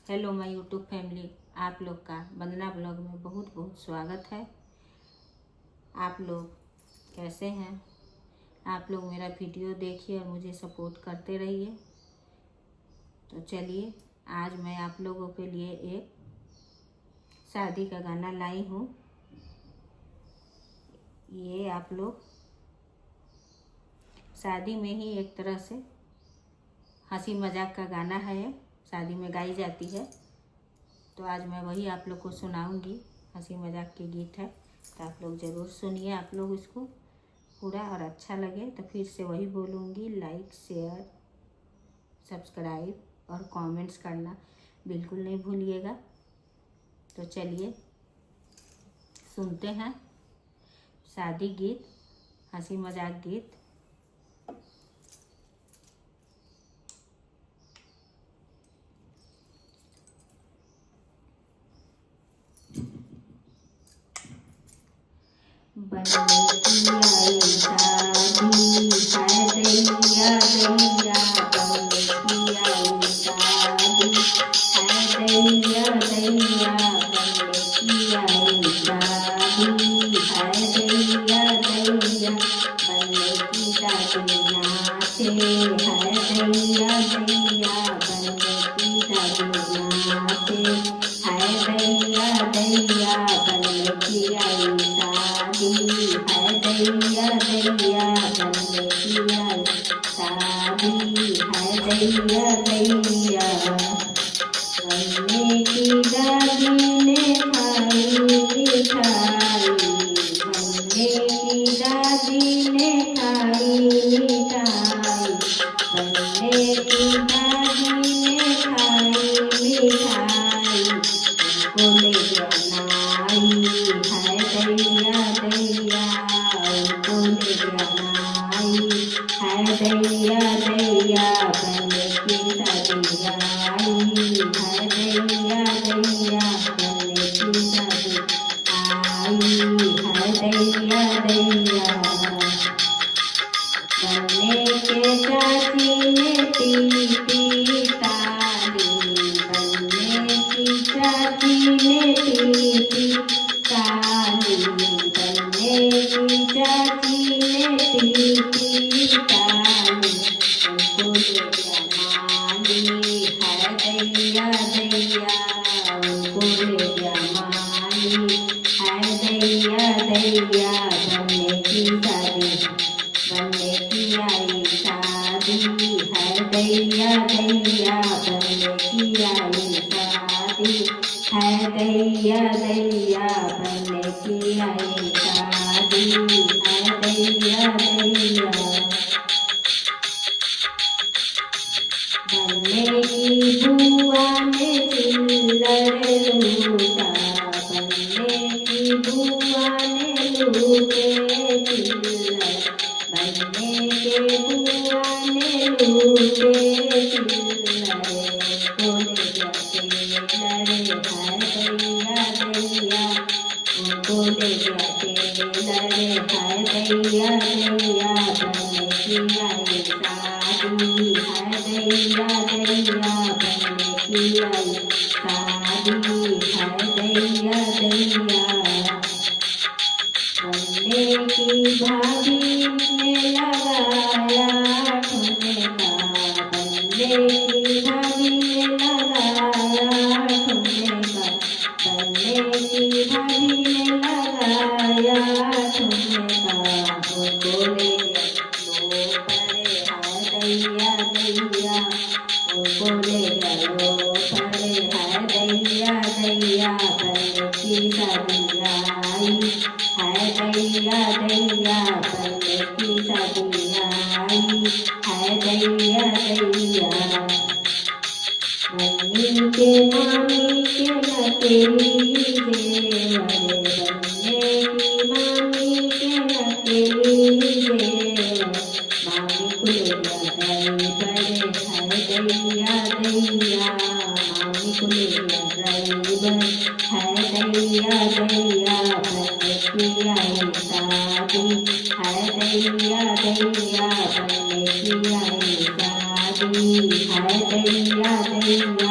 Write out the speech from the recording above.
Hello my YouTube family, आप लोग का वंदना ब्लॉग में बहुत बहुत स्वागत है। आप लोग कैसे हैं? आप लोग मेरा वीडियो देखिए और मुझे सपोर्ट करते रहिए। तो चलिए, आज मैं आप लोगों के लिए एक शादी का गाना लाई हूँ। ये आप लोग शादी में ही एक तरह से हंसी मजाक का गाना है, शादी में गाई जाती है। तो आज मैं वही आप लोग को सुनाऊंगी। हंसी मजाक के गीत है, तो आप लोग ज़रूर सुनिए। आप लोग इसको पूरा और अच्छा लगे तो फिर से वही बोलूँगी, लाइक शेयर सब्सक्राइब और कमेंट्स करना बिल्कुल नहीं भूलिएगा। तो चलिए सुनते हैं शादी गीत, हंसी मजाक गीत। बनने की आई शादी है दैया दैया, बनने की आई शादी है दैया दैया, बनने की आई शादी है दैया दैया, बनने की दादी नाचे है दैया दैया, बनने की दादी नाचे है दैया दैया, बनने की आई है दैया दैया, बनने की आई शादी है दैया दैया। बनने की दादी ने खाई मिठाई, बनने की दादी ने खाई मिठाई, बनने की दादी ने खाई मिठाई, उनको ले जानाई है दैया दैया, उनको ले जानाई है दैया दैया, बनने की दादी आई है दैया दैया, बनने की दादी आई है दैया दैया। बनने के चाची ने पीटी ताली, बनने की चाची ने पीटी ताली, बनने की चाची ने पीटी ताली, उनको ले जमाली है दैया दैया, उनको ले जमाली है दैया दैया, बनने की शादी, बनने की आई शादी है दैया दैया, बनने की आई शादी है दैया दैया, बनने की आई शादी है दैया दैया। बनने की बुआ ने चिल्लर लूटा, बनने की बुआ ने लूटे चिल्लर, बनने के बुआ ने लूटे चिल्लर, उनको ले जाते लड़े है दैया दैया, उनको ले जाते लड़े है दैया दैया, बनने की आई शादी है दैया दैया, बनने की आई शादी है दैया दैया। बनने की भाभी ने लगाया ठुमका, बनने की भाभी ने लगाया ठुमका, बनने की भाभी ने लगाया ठुमका, उनको ले लो परे है दैया दैया, उनको ले लो परे है दैया दैया, बनने की शादी आई है दैया दैया, बनने की शादी आई है दैया दैया। बन्नी के मामी के नकेली जेवर, बनने की मामी के नकेली जेवर, मामी को ले जाई बड़े है दैया दैया, मामी को ले ड्राइवर है दैया दैया, बनने की आई शादी है दैया दैया, बनने की आई शादी है दैया दैया।